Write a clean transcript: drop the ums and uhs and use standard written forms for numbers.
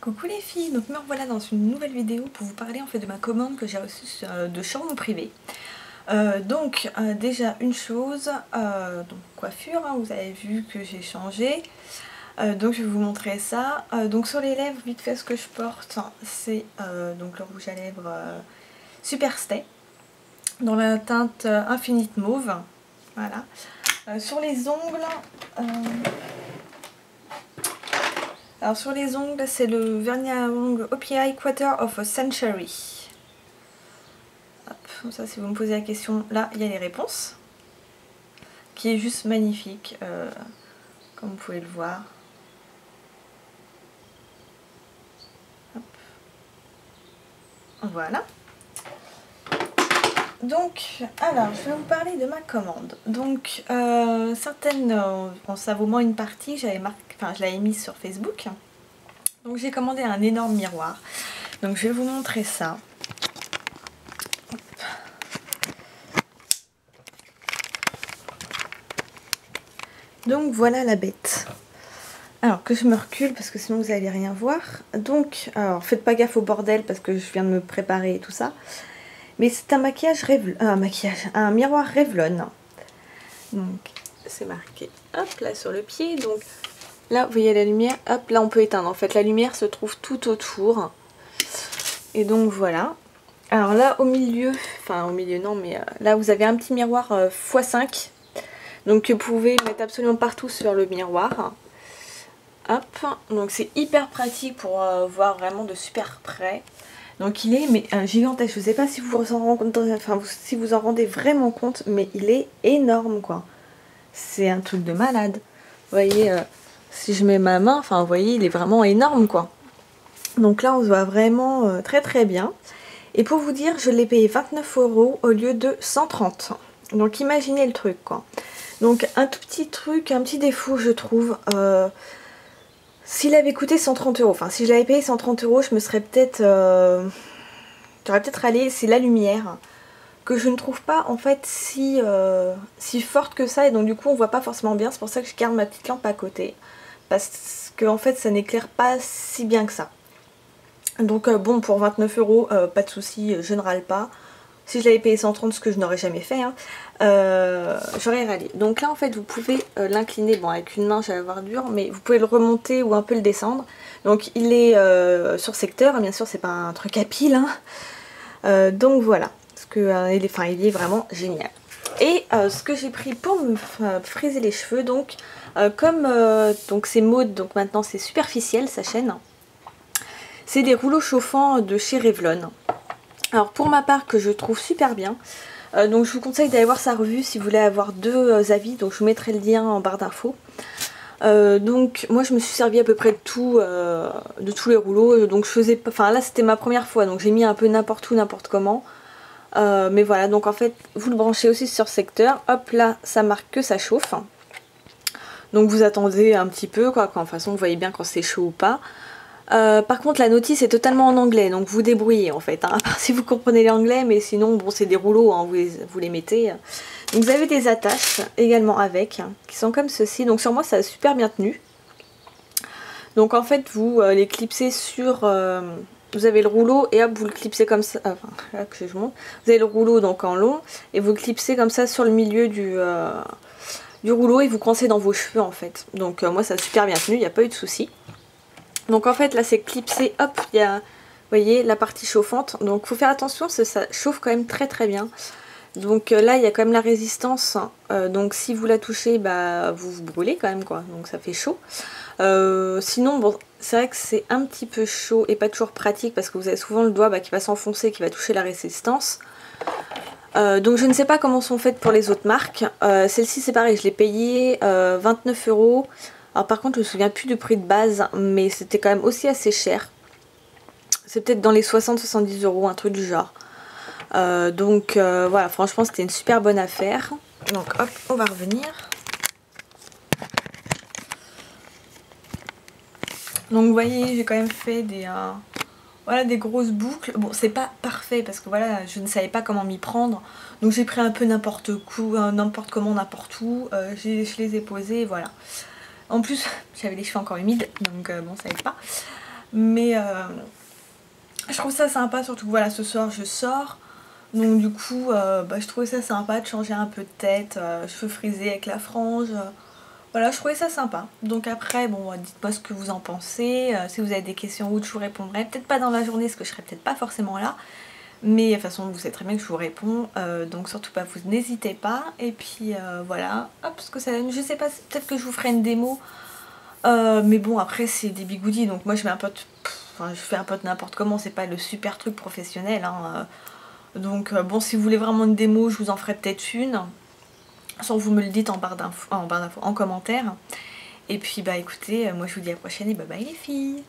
Coucou les filles, donc me revoilà dans une nouvelle vidéo pour vous parler en fait de ma commande que j'ai reçue de showroom privé. Déjà une chose, donc coiffure, hein, vous avez vu que j'ai changé. Donc je vais vous montrer ça. Donc sur les lèvres, vite fait ce que je porte, c'est donc le rouge à lèvres Super Stay dans la teinte Infinite Mauve. Voilà. Sur les ongles, alors sur les ongles, c'est le vernis à ongles OPI Quarter of a Century. Hop, ça si vous me posez la question, là il y a les réponses. Qui est juste magnifique, comme vous pouvez le voir. Hop. Voilà. Donc, alors, je vais vous parler de ma commande. Donc, certaines, bon, ça vaut moins une partie, je l'avais mise sur Facebook. Donc, j'ai commandé un énorme miroir. Donc, je vais vous montrer ça. Hop. Donc, voilà la bête. Alors, que je me recule parce que sinon vous n'allez rien voir. Donc, alors, faites pas gaffe au bordel parce que je viens de me préparer et tout ça. Mais c'est un un miroir Revlon. Donc c'est marqué hop là sur le pied. Donc là vous voyez la lumière, hop là on peut éteindre. En fait la lumière se trouve tout autour. Et donc voilà. Alors là au milieu, enfin au milieu non mais là vous avez un petit miroir x5. Donc que vous pouvez mettre absolument partout sur le miroir. Hop, donc c'est hyper pratique pour voir vraiment de super près. Donc il est gigantesque, je sais pas si vous en rendez vraiment compte, mais il est énorme quoi. C'est un truc de malade. Vous voyez, si je mets ma main, enfin vous voyez, il est vraiment énorme quoi. Donc là on se voit vraiment très très bien. Et pour vous dire, je l'ai payé 29 € au lieu de 130. Donc imaginez le truc quoi. Donc un tout petit truc, un petit défaut je trouve. S'il avait coûté 130 €, enfin si je l'avais payé 130 €, je me serais peut-être... j'aurais peut-être allé, c'est la lumière, que je ne trouve pas en fait si forte que ça, et donc du coup on voit pas forcément bien, c'est pour ça que je garde ma petite lampe à côté, parce que en fait ça n'éclaire pas si bien que ça. Donc bon, pour 29 €, pas de souci, je ne râle pas. Si je l'avais payé 130, ce que je n'aurais jamais fait, hein, j'aurais râlé. Donc là en fait vous pouvez l'incliner, bon avec une main j'allais avoir dur, mais vous pouvez le remonter ou un peu le descendre. Donc il est sur secteur, bien sûr c'est pas un truc à pile, hein. Donc voilà, parce que il est vraiment génial. Et ce que j'ai pris pour me friser les cheveux, donc comme donc c'est mode, donc maintenant c'est superficiel sa chaîne, c'est des rouleaux chauffants de chez Revlon. Alors pour ma part, que je trouve super bien, donc je vous conseille d'aller voir sa revue si vous voulez avoir deux avis, donc je vous mettrai le lien en barre d'infos. Donc moi je me suis servi à peu près de tous les rouleaux, donc je faisais, enfin là c'était ma première fois, donc j'ai mis un peu n'importe où, n'importe comment. Mais voilà, donc en fait vous le branchez aussi sur secteur, hop là ça marque que ça chauffe. Donc vous attendez un petit peu quoi, quand, de toute façon vous voyez bien quand c'est chaud ou pas. Par contre la notice est totalement en anglais, donc vous débrouillez en fait, hein, à part si vous comprenez l'anglais, mais sinon bon c'est des rouleaux, hein, vous les mettez. Donc vous avez des attaches également avec, hein, qui sont comme ceci, donc sur moi ça a super bien tenu. Donc en fait vous les clipsez sur, vous avez le rouleau et hop vous le clipsez comme ça, enfin là que je monte, vous avez le rouleau donc en long, et vous le clipsez comme ça sur le milieu du rouleau et vous coincez dans vos cheveux en fait. Donc moi ça a super bien tenu, il n'y a pas eu de souci. Donc en fait là c'est clipsé, hop, il y a, vous voyez, la partie chauffante. Donc il faut faire attention parce que ça chauffe quand même très très bien. Donc là il y a quand même la résistance. Donc si vous la touchez, bah vous vous brûlez quand même quoi. Donc ça fait chaud. Sinon bon, c'est vrai que c'est un petit peu chaud et pas toujours pratique parce que vous avez souvent le doigt qui va s'enfoncer, qui va toucher la résistance. Donc je ne sais pas comment sont faites pour les autres marques. Celle-ci c'est pareil, je l'ai payée 29 €. Alors par contre je me souviens plus du prix de base, mais c'était quand même aussi assez cher. C'est peut-être dans les 60-70 €, un truc du genre. Voilà, franchement c'était une super bonne affaire. Donc hop, on va revenir. Donc vous voyez, j'ai quand même fait des grosses boucles. Bon, c'est pas parfait parce que voilà, je ne savais pas comment m'y prendre. Donc j'ai pris un peu n'importe comment, n'importe où. Je les ai posées, voilà. En plus, j'avais les cheveux encore humides, donc bon, ça aide pas. Mais je trouve ça sympa, surtout que voilà, ce soir je sors. Donc du coup, je trouvais ça sympa de changer un peu de tête, cheveux frisés avec la frange. Voilà, je trouvais ça sympa. Donc après, bon, dites-moi ce que vous en pensez. Si vous avez des questions ou autres, je vous répondrai. Peut-être pas dans la journée, parce que je serai peut-être pas forcément là. Mais de toute façon, vous savez très bien que je vous réponds. Donc surtout pas, vous n'hésitez pas. Et puis voilà, hop, parce que ça, je sais pas, peut-être que je vous ferai une démo. Mais bon, après, c'est des bigoudis. Donc moi, je mets un pote. Enfin, je fais un pote n'importe comment. C'est pas le super truc professionnel. Hein. Donc bon, si vous voulez vraiment une démo, je vous en ferai peut-être une. Sans vous me le dites en barre d'infos, en commentaire. Et puis bah écoutez, moi je vous dis à la prochaine et bye bye les filles.